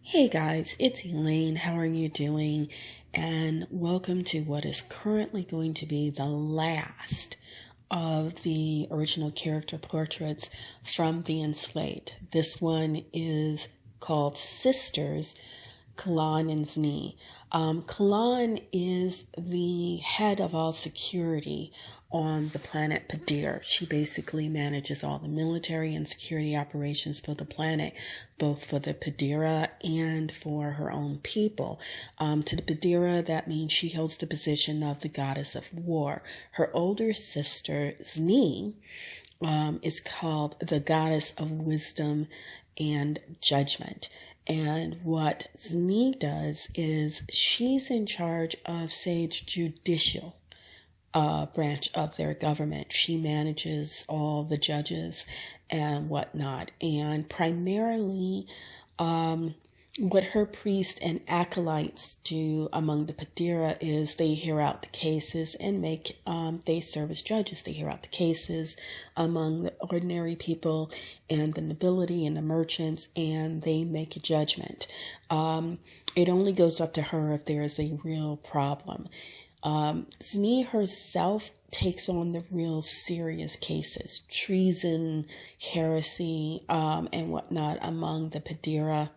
Hey guys, it's Elaine. How are you doing? And welcome to what is currently going to be the last of the original character portraits from the Enslaved. This one is called Sisters, Kalan and Zni. Kalan is the head of all security on the planet Padir. She basically manages all the military and security operations for the planet, both for the Padira and for her own people. To the Padira, that means she holds the position of the goddess of war. Her older sister, Zni, is called the goddess of wisdom and judgment. And what Zni does is she's in charge of Sage's judicial branch of their government. She manages all the judges and whatnot. And primarily, what her priests and acolytes do among the Padira is they hear out the cases and they serve as judges. They hear out the cases among the ordinary people and the nobility and the merchants, and they make a judgment. It only goes up to her if there is a real problem. Zni herself takes on the real serious cases, treason, heresy, and whatnot among the Padira.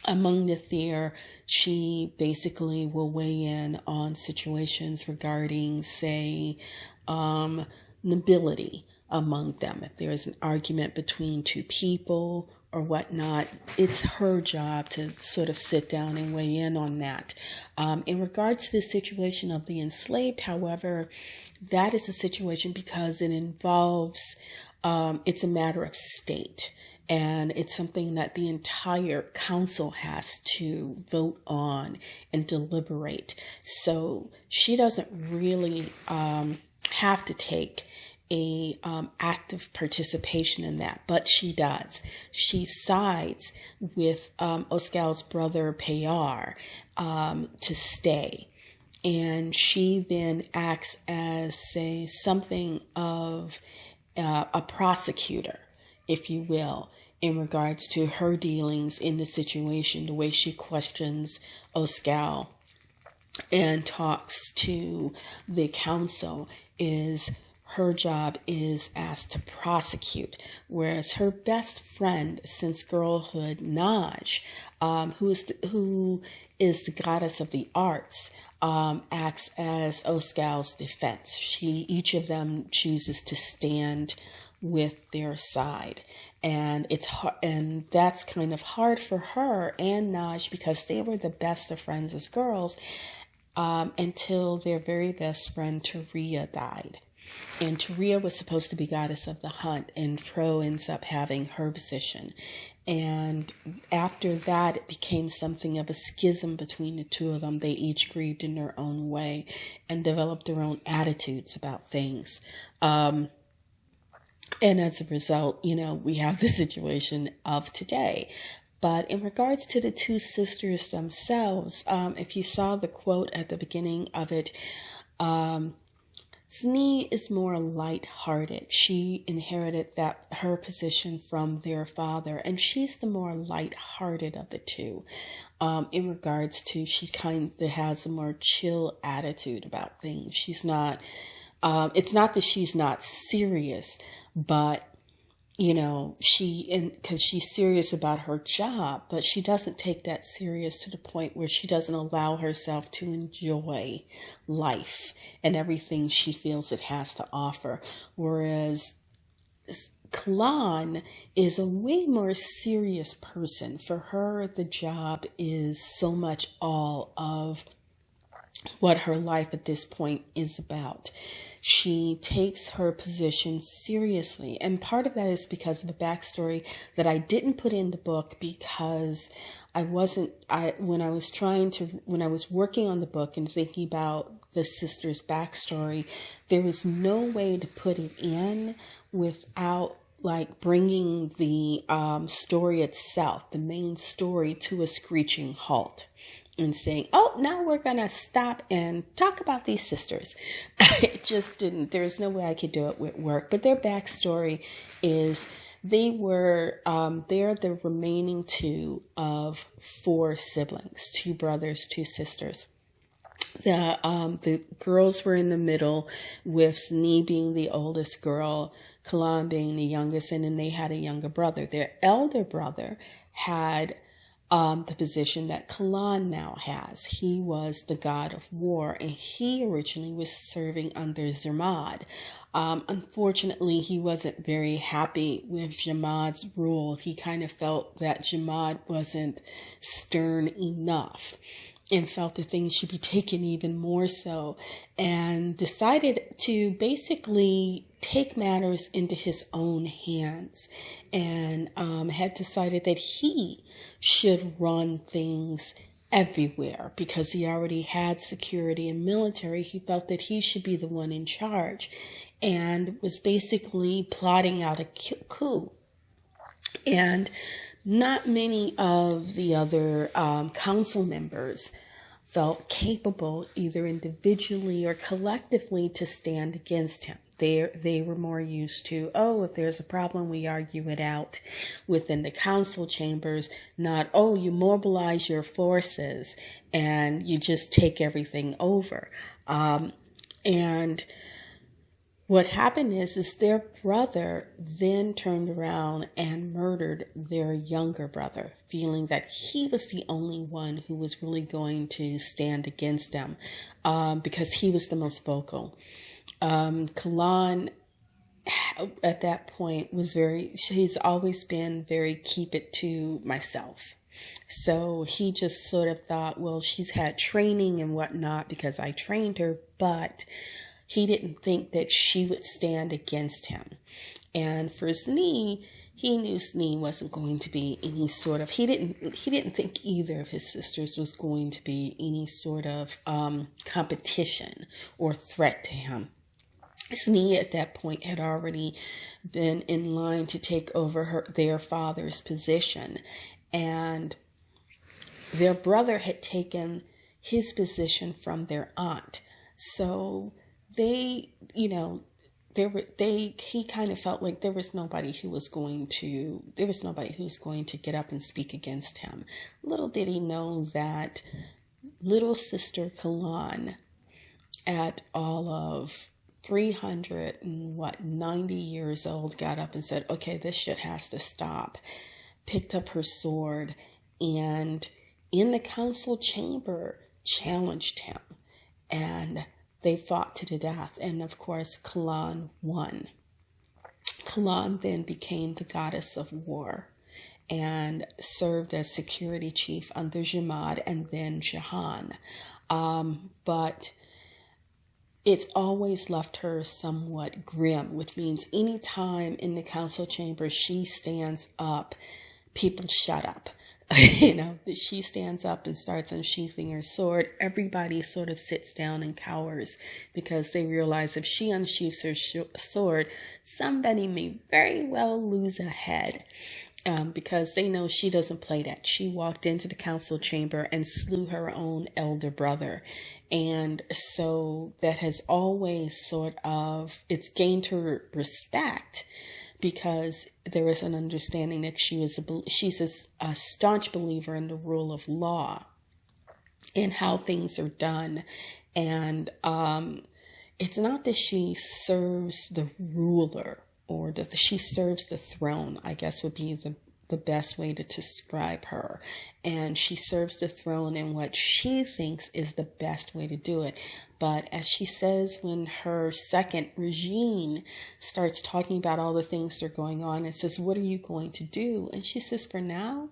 Among the Thayer, she basically will weigh in on situations regarding, say, nobility among them. If there is an argument between two people or whatnot, it's her job to sort of sit down and weigh in on that. In regards to the situation of the enslaved, however, that is a situation because it involves, it's a matter of state. And it's something that the entire council has to vote on and deliberate. So she doesn't really have to take a active participation in that, but she does. She sides with Oscal's brother Payar to stay. And she then acts as, say, something of a prosecutor, if you will, in regards to her dealings in the situation, the way she questions Oscal and talks to the council is her job is asked to prosecute, whereas her best friend since girlhood, Naj, who is the goddess of the arts, acts as Oscal's defense. Each of them chooses to stand with their side, and that's kind of hard for her and Naj because they were the best of friends as girls until their very best friend Taria died. And Taria was supposed to be goddess of the hunt, and Tro ends up having her position. And after that, it became something of a schism between the two of them. They each grieved in their own way and developed their own attitudes about things. And as a result, we have the situation of today. But in regards to the two sisters themselves, if you saw the quote at the beginning of it, Zni is more light-hearted. She inherited her position from their father, and she's the more light-hearted of the two. In regards to, she kind of has a more chill attitude about things. She's not. It's not that she's not serious, but because she's serious about her job, but she doesn't take that serious to the point where she doesn't allow herself to enjoy life and everything she feels it has to offer. Whereas Kalan is a way more serious person. For her, the job is so much all of what her life at this point is about. She takes her position seriously, and part of that is because of the backstory that I didn't put in the book because when I was working on the book and thinking about the sister's backstory, there was no way to put it in without bringing the story itself, the main story, to a screeching halt. And saying, oh, now we're going to stop and talk about these sisters. It just didn't. There's no way I could do it with work. But their backstory is they're the remaining two of four siblings, two brothers, two sisters. The girls were in the middle, with Snee being the oldest girl, Kalan being the youngest, and then they had a younger brother. Their elder brother had the position that Kalan now has. He was the god of war, and he originally was serving under Zermatt. Unfortunately, he wasn't very happy with Jamad's rule. He kind of felt that Jamad wasn't stern enough, and felt that things should be taken even more so, and decided to basically take matters into his own hands, and had decided that he should run things everywhere because he already had security and military. He felt that he should be the one in charge, and was basically plotting out a coup. And not many of the other council members felt capable, either individually or collectively, to stand against him. They were more used to, if there's a problem, we argue it out within the council chambers, not, you mobilize your forces and you just take everything over. And what happened is their brother then turned around and murdered their younger brother, feeling that he was the only one who was really going to stand against them, because he was the most vocal. Kalan at that point he's always been very keep it to myself. So he just sort of thought, well, she's had training and whatnot because I trained her, but he didn't think that she would stand against him. And for Snee, he knew Snee wasn't going to be any sort of, he didn't think either of his sisters was going to be any sort of competition or threat to him. Snee at that point had already been in line to take over their father's position, and their brother had taken his position from their aunt. So he kind of felt like there was nobody who was going to get up and speak against him. Little did he know that little sister Kalan, at all of 390 years old, got up and said, okay, this shit has to stop. Picked up her sword and in the council chamber challenged him, and they fought to the death. And of course, Kalan won. Kalan then became the goddess of war and served as security chief under Jamad and then Jahan. But it's always left her somewhat grim, which means any time in the council chamber she stands up, people shut up. She stands up and starts unsheathing her sword. Everybody sort of sits down and cowers because they realize if she unsheaths her sword, somebody may very well lose a head. Because they know she doesn't play that. She walked into the council chamber and slew her own elder brother. And so that has always it's gained her respect, because there is an understanding that she's a staunch believer in the rule of law and how things are done. And it's not that she serves the ruler, or that she serves the throne, I guess would be the best way to describe her. And she serves the throne in what she thinks is the best way to do it. But as she says, when her second regime starts talking about all the things that are going on and says, what are you going to do? And she says, for now,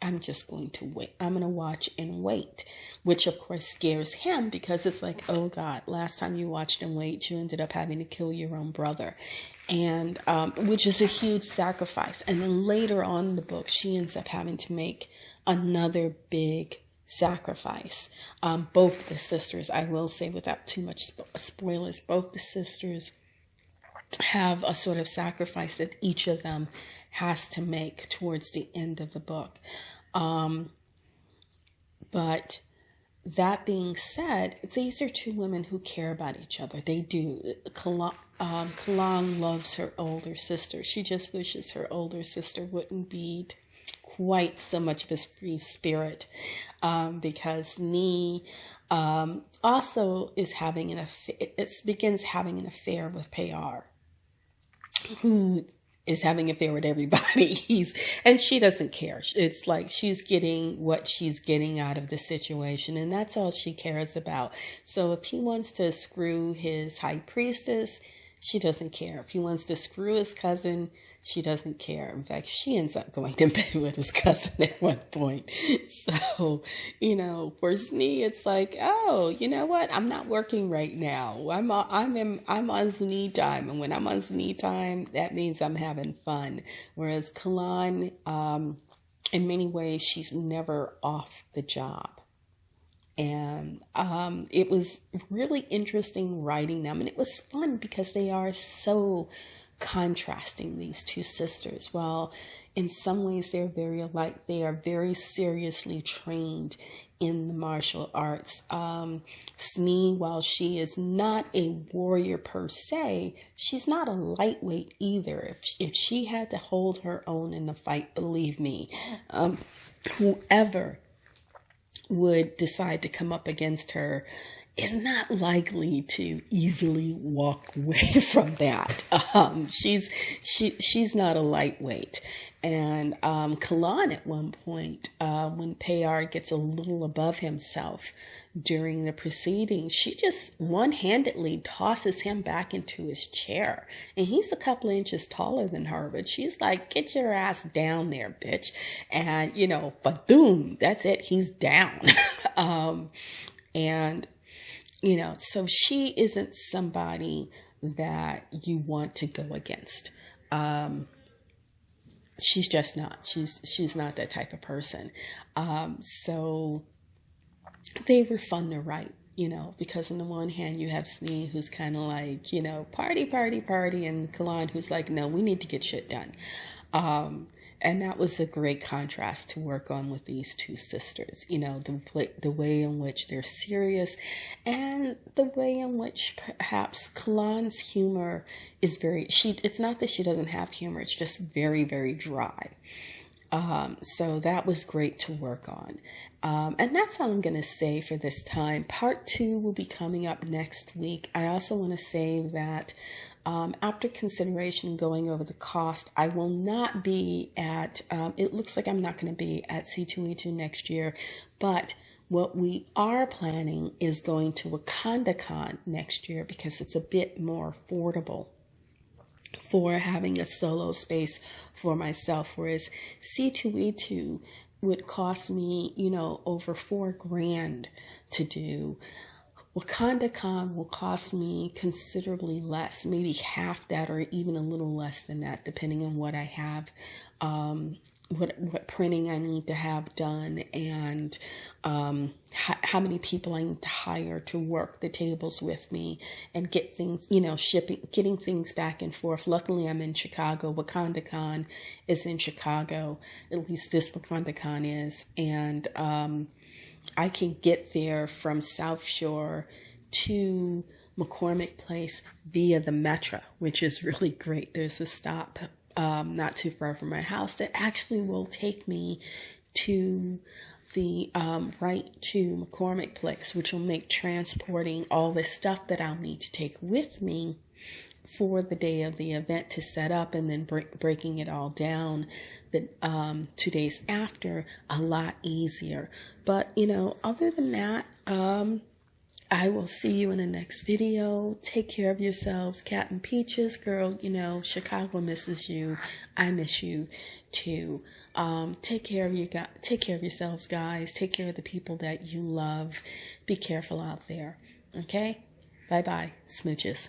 I'm just going to wait. I'm going to watch and wait, which of course scares him, because it's like, oh God, last time you watched and wait, you ended up having to kill your own brother. And which is a huge sacrifice. And then later on in the book, she ends up having to make another big sacrifice. Both the sisters, I will say without too much spoilers, both the sisters have a sort of sacrifice that each of them has to make towards the end of the book. But that being said, these are two women who care about each other. They do. Kalan loves her older sister. She just wishes her older sister wouldn't be quite so much of a free spirit, because Nee also is having an affair. It begins having an affair with Payar, who is having an affair with everybody. And she doesn't care. It's like she's getting what she's getting out of the situation, and that's all she cares about. So if he wants to screw his high priestess, she doesn't care. If he wants to screw his cousin, she doesn't care. In fact, she ends up going to bed with his cousin at one point. So, for Znee, it's like, oh, you know what? I'm not working right now. I'm on Znee time, and when I'm on Znee time, that means I'm having fun. Whereas Kalan, in many ways, she's never off the job. And it was really interesting writing them. And it was fun because they are so contrasting, these two sisters. Well, in some ways, they're very alike. They are very seriously trained in the martial arts. Znee, while she is not a warrior per se, she's not a lightweight either. If she had to hold her own in the fight, believe me, whoever would decide to come up against her is not likely to easily walk away from that. She's not a lightweight. And Kalan at one point, when Payar gets a little above himself during the proceedings, she just one-handedly tosses him back into his chair. And he's a couple of inches taller than her, but she's like, get your ass down there, bitch. And, ba-doom, that's it, he's down. So she isn't somebody that you want to go against. She's just not. She's not that type of person. So they were fun to write, because on the one hand you have Znee, who's kind of like, party, party, party, and Kalan, who's like, no, we need to get shit done. And that was a great contrast to work on with these two sisters, the way in which they're serious and the way in which perhaps Kalan's humor is it's not that she doesn't have humor, it's just very, very dry. So that was great to work on. And that's all I'm going to say for this time. Part 2 will be coming up next week. I also want to say that after consideration going over the cost, I will not be at, it looks like I'm not going to be at C2E2 next year, but what we are planning is going to WakandaCon next year because it's a bit more affordable for having a solo space for myself, whereas C2E2 would cost me, over $4,000 to do. WakandaCon will cost me considerably less, maybe half that or even a little less than that, depending on what I have, what printing I need to have done, and how many people I need to hire to work the tables with me and get things, getting things back and forth. Luckily, I'm in Chicago. WakandaCon is in Chicago, at least this WakandaCon is, and I can get there from South Shore to McCormick Place via the Metro, which is really great. There's a stop not too far from my house that actually will take me to the right to McCormick Place, which will make transporting all the stuff that I'll need to take with me for the day of the event to set up and then breaking it all down the 2 days after a lot easier. But other than that, I will see you in the next video. Take care of yourselves. Cat and Peaches, girl, Chicago misses you. I miss you too. Take care of yourselves, guys. Take care of the people that you love. Be careful out there. Okay? Bye-bye. Smooches.